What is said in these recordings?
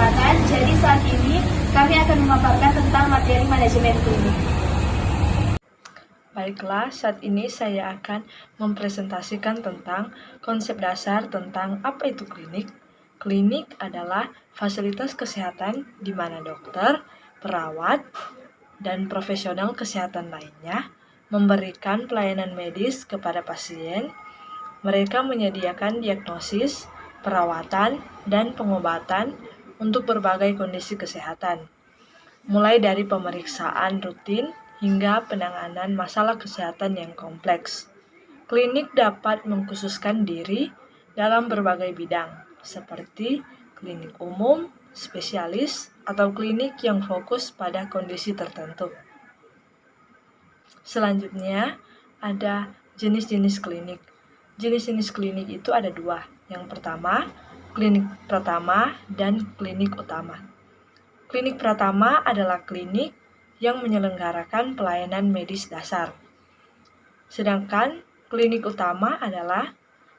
kesempatan. Jadi saat ini kami akan memaparkan tentang materi manajemen klinik. Baiklah, saat ini saya akan mempresentasikan tentang konsep dasar tentang apa itu klinik. Klinik adalah fasilitas kesehatan di mana dokter, perawat, dan profesional kesehatan lainnya memberikan pelayanan medis kepada pasien. Mereka menyediakan diagnosis, perawatan, dan pengobatan untuk berbagai kondisi kesehatan, mulai dari pemeriksaan rutin hingga penanganan masalah kesehatan yang kompleks. Klinik dapat mengkhususkan diri dalam berbagai bidang, seperti klinik umum, spesialis, atau klinik yang fokus pada kondisi tertentu. Selanjutnya, ada jenis-jenis klinik. Jenis-jenis klinik itu ada dua. Yang pertama, klinik pratama dan klinik utama. Klinik pratama adalah klinik yang menyelenggarakan pelayanan medis dasar. Sedangkan klinik utama adalah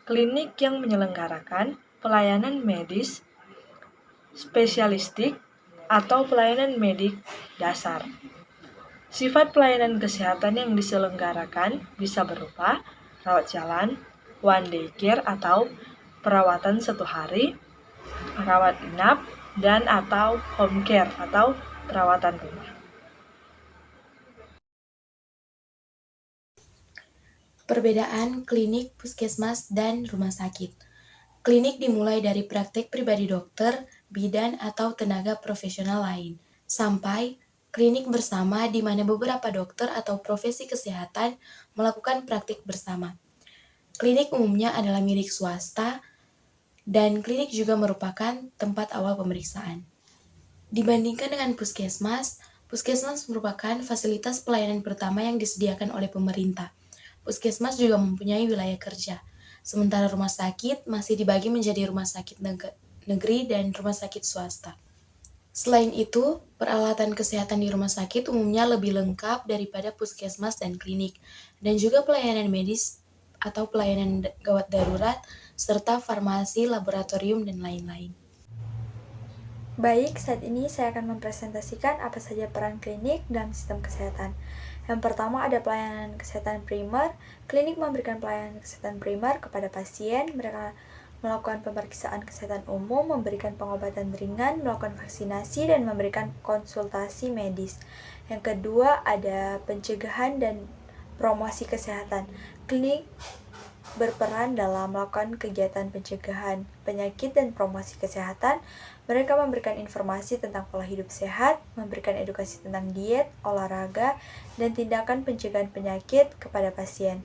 klinik yang menyelenggarakan pelayanan medis spesialistik atau pelayanan medik dasar. Sifat pelayanan kesehatan yang diselenggarakan bisa berupa rawat jalan, one day care atau perawatan 1 hari, rawat inap, dan atau home care atau perawatan rumah. Perbedaan klinik, puskesmas, dan rumah sakit. Klinik dimulai dari praktek pribadi dokter, bidan, atau tenaga profesional lain, sampai klinik bersama di mana beberapa dokter atau profesi kesehatan melakukan praktik bersama. Klinik umumnya adalah milik swasta, dan klinik juga merupakan tempat awal pemeriksaan. Dibandingkan dengan puskesmas, puskesmas merupakan fasilitas pelayanan pertama yang disediakan oleh pemerintah. Puskesmas juga mempunyai wilayah kerja, sementara rumah sakit masih dibagi menjadi rumah sakit negeri dan rumah sakit swasta. Selain itu, peralatan kesehatan di rumah sakit umumnya lebih lengkap daripada puskesmas dan klinik, dan juga pelayanan medis atau pelayanan gawat darurat, serta farmasi, laboratorium, dan lain-lain. Baik, saat ini saya akan mempresentasikan apa saja peran klinik dalam sistem kesehatan. Yang pertama ada pelayanan kesehatan primer. Klinik memberikan pelayanan kesehatan primer kepada pasien. Mereka melakukan pemeriksaan kesehatan umum, memberikan pengobatan ringan, melakukan vaksinasi, dan memberikan konsultasi medis. Yang kedua ada pencegahan dan promosi kesehatan. Klinik berperan dalam melakukan kegiatan pencegahan penyakit dan promosi kesehatan. Mereka memberikan informasi tentang pola hidup sehat, memberikan edukasi tentang diet, olahraga, dan tindakan pencegahan penyakit kepada pasien.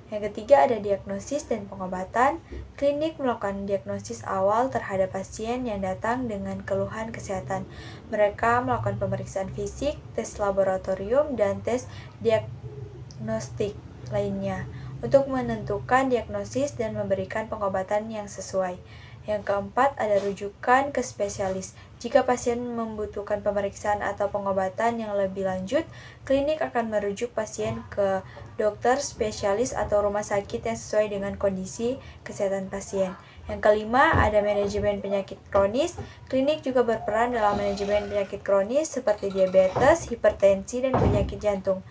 Yang ketiga ada diagnosis dan pengobatan. Klinik melakukan diagnosis awal terhadap pasien yang datang dengan keluhan kesehatan. Mereka melakukan pemeriksaan fisik, tes laboratorium, dan tes diagnostik lainnya untuk menentukan diagnosis dan memberikan pengobatan yang sesuai. Yang keempat ada rujukan ke spesialis. Jika pasien membutuhkan pemeriksaan atau pengobatan yang lebih lanjut, klinik akan merujuk pasien ke dokter spesialis atau rumah sakit yang sesuai dengan kondisi kesehatan pasien. Yang kelima ada manajemen penyakit kronis. Klinik juga berperan dalam manajemen penyakit kronis seperti diabetes, hipertensi, dan penyakit jantung.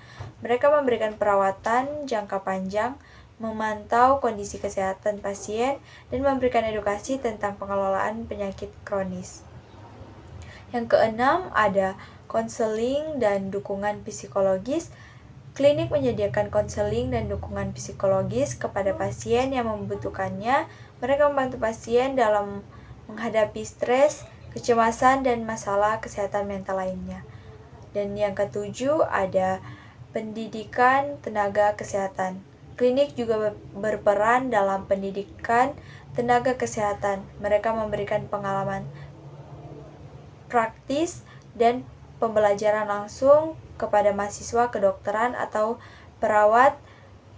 Mereka memberikan perawatan jangka panjang, memantau kondisi kesehatan pasien, dan memberikan edukasi tentang pengelolaan penyakit kronis. Yang keenam ada konseling dan dukungan psikologis. Klinik menyediakan konseling dan dukungan psikologis kepada pasien yang membutuhkannya. Mereka membantu pasien dalam menghadapi stres, kecemasan, dan masalah kesehatan mental lainnya. Dan yang ketujuh ada pendidikan tenaga kesehatan. Klinik juga berperan dalam pendidikan tenaga kesehatan. Mereka memberikan pengalaman praktis dan pembelajaran langsung kepada mahasiswa kedokteran atau perawat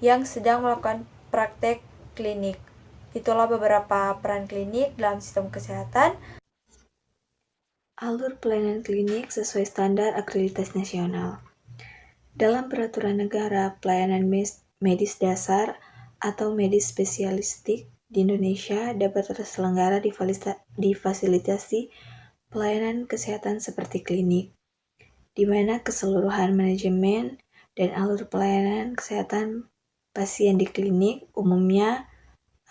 yang sedang melakukan praktek klinik. Itulah beberapa peran klinik dalam sistem kesehatan. Alur pelayanan klinik sesuai standar akreditasi nasional. Dalam peraturan negara pelayanan medis dasar atau medis spesialistik di Indonesia dapat terselenggara difasilitasi pelayanan kesehatan seperti klinik, di mana keseluruhan manajemen dan alur pelayanan kesehatan pasien di klinik umumnya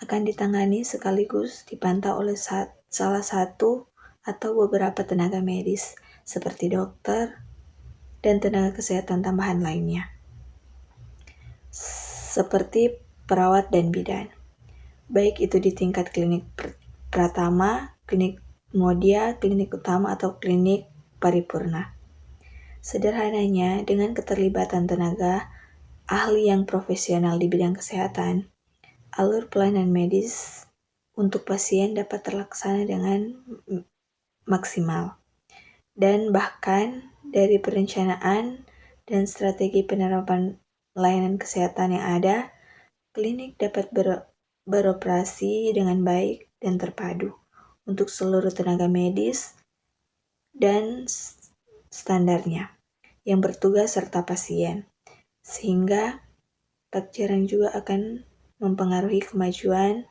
akan ditangani sekaligus dipantau oleh salah satu atau beberapa tenaga medis, seperti dokter dan tenaga kesehatan tambahan lainnya, seperti perawat dan bidan, baik itu di tingkat klinik pratama, klinik modia, klinik utama, atau klinik paripurna. Sederhananya, dengan keterlibatan tenaga ahli yang profesional di bidang kesehatan, alur pelayanan medis untuk pasien dapat terlaksana dengan maksimal. Dan bahkan dari perencanaan dan strategi penerapan layanan kesehatan yang ada, klinik dapat beroperasi dengan baik dan terpadu untuk seluruh tenaga medis dan standarnya yang bertugas serta pasien, sehingga tak jarang juga akan mempengaruhi kemajuan,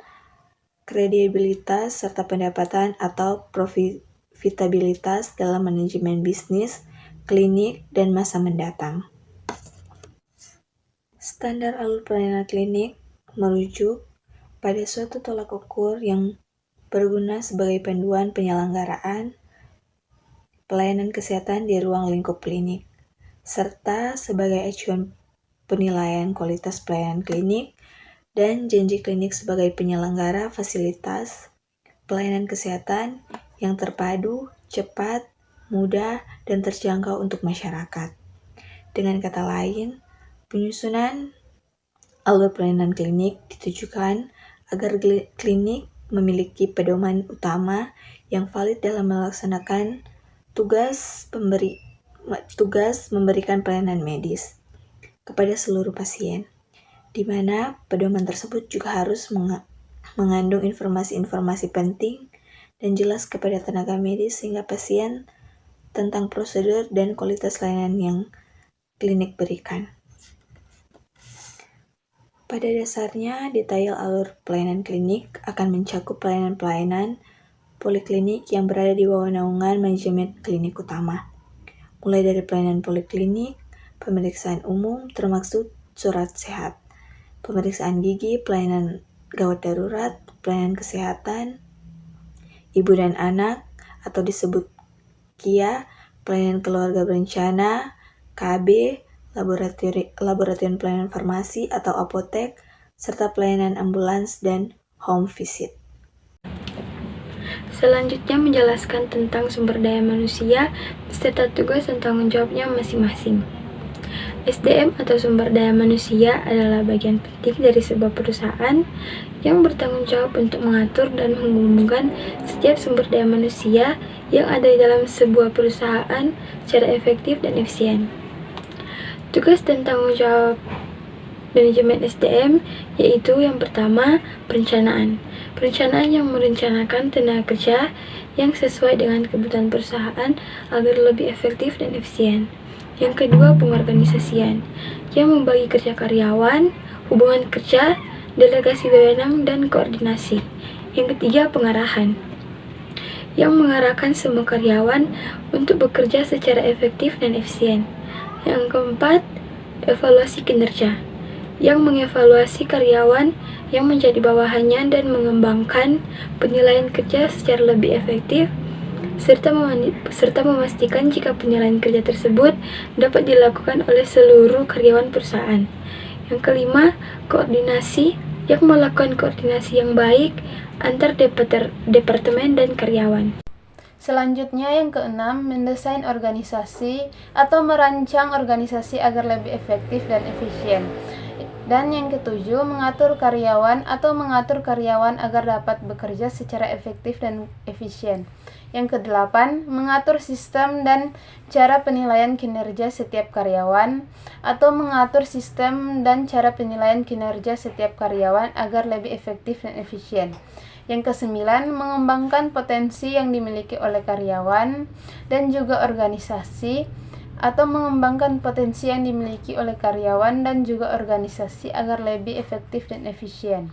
kredibilitas, serta pendapatan atau profitabilitas dalam manajemen bisnis, klinik, dan masa mendatang. Standar alur pelayanan klinik merujuk pada suatu tolak ukur yang berguna sebagai panduan penyelenggaraan pelayanan kesehatan di ruang lingkup klinik, serta sebagai acuan penilaian kualitas pelayanan klinik dan janji klinik sebagai penyelenggara fasilitas pelayanan kesehatan yang terpadu, cepat, mudah, dan terjangkau untuk masyarakat. Dengan kata lain, penyusunan alur pelayanan klinik ditujukan agar klinik memiliki pedoman utama yang valid dalam melaksanakan tugas memberikan pelayanan medis kepada seluruh pasien, di mana pedoman tersebut juga harus mengandung informasi-informasi penting dan jelas kepada tenaga medis sehingga pasien tentang prosedur dan kualitas layanan yang klinik berikan. Pada dasarnya, detail alur pelayanan klinik akan mencakup pelayanan-pelayanan poliklinik yang berada di bawah naungan manajemen klinik utama, mulai dari pelayanan poliklinik, pemeriksaan umum termasuk surat sehat, pemeriksaan gigi, pelayanan gawat darurat, pelayanan kesehatan ibu dan anak atau disebut KIA, pelayanan keluarga berencana, KB, laboratorium pelayanan farmasi atau apotek, serta pelayanan ambulans dan home visit. Selanjutnya menjelaskan tentang sumber daya manusia serta tugas dan tanggung jawabnya masing-masing. SDM atau sumber daya manusia adalah bagian penting dari sebuah perusahaan yang bertanggung jawab untuk mengatur dan menghubungkan setiap sumber daya manusia yang ada di dalam sebuah perusahaan secara efektif dan efisien. Tugas dan tanggung jawab manajemen SDM yaitu yang pertama, perencanaan. Perencanaan yang merencanakan tenaga kerja yang sesuai dengan kebutuhan perusahaan agar lebih efektif dan efisien. Yang kedua, pengorganisasian yang membagi kerja karyawan, hubungan kerja, delegasi wewenang, dan koordinasi. Yang ketiga, pengarahan yang mengarahkan semua karyawan untuk bekerja secara efektif dan efisien. Yang keempat, evaluasi kinerja yang mengevaluasi karyawan yang menjadi bawahannya dan mengembangkan penilaian kerja secara lebih efektif serta memastikan jika penilaian kerja tersebut dapat dilakukan oleh seluruh karyawan perusahaan. Yang kelima, koordinasi yang melakukan koordinasi yang baik antar departemen dan karyawan. Selanjutnya yang keenam, mendesain organisasi atau merancang organisasi agar lebih efektif dan efisien. Dan yang ketujuh, mengatur karyawan agar dapat bekerja secara efektif dan efisien. Yang kedelapan, mengatur sistem dan cara penilaian kinerja setiap karyawan atau mengatur sistem dan cara penilaian kinerja setiap karyawan agar lebih efektif dan efisien. Yang kesembilan, mengembangkan potensi yang dimiliki oleh karyawan dan juga organisasi atau mengembangkan potensi yang dimiliki oleh karyawan dan juga organisasi agar lebih efektif dan efisien.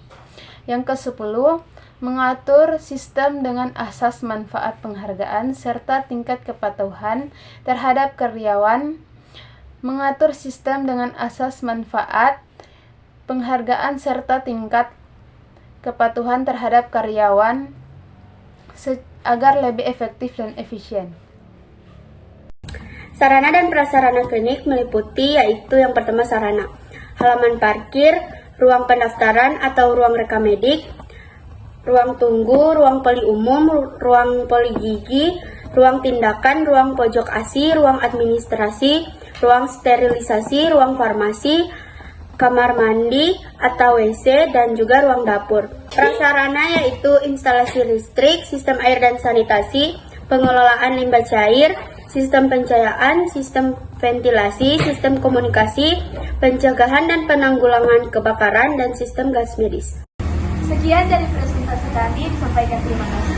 Yang ke-10, mengatur sistem dengan asas manfaat penghargaan serta tingkat kepatuhan terhadap karyawan, mengatur sistem dengan asas manfaat penghargaan serta tingkat kepatuhan terhadap karyawan agar lebih efektif dan efisien. Sarana dan prasarana klinik meliputi yaitu yang pertama sarana, halaman parkir, ruang pendaftaran atau ruang rekamedik, ruang tunggu, ruang poli umum, ruang poli gigi, ruang tindakan, ruang pojok ASI, ruang administrasi, ruang sterilisasi, ruang farmasi, kamar mandi atau WC, dan juga ruang dapur. Prasarana yaitu instalasi listrik, sistem air dan sanitasi, pengelolaan limbah cair, sistem pencahayaan, sistem ventilasi, sistem komunikasi, pencegahan dan penanggulangan kebakaran, dan sistem gas medis. Sekian dari presentasi kami, disampaikan terima kasih.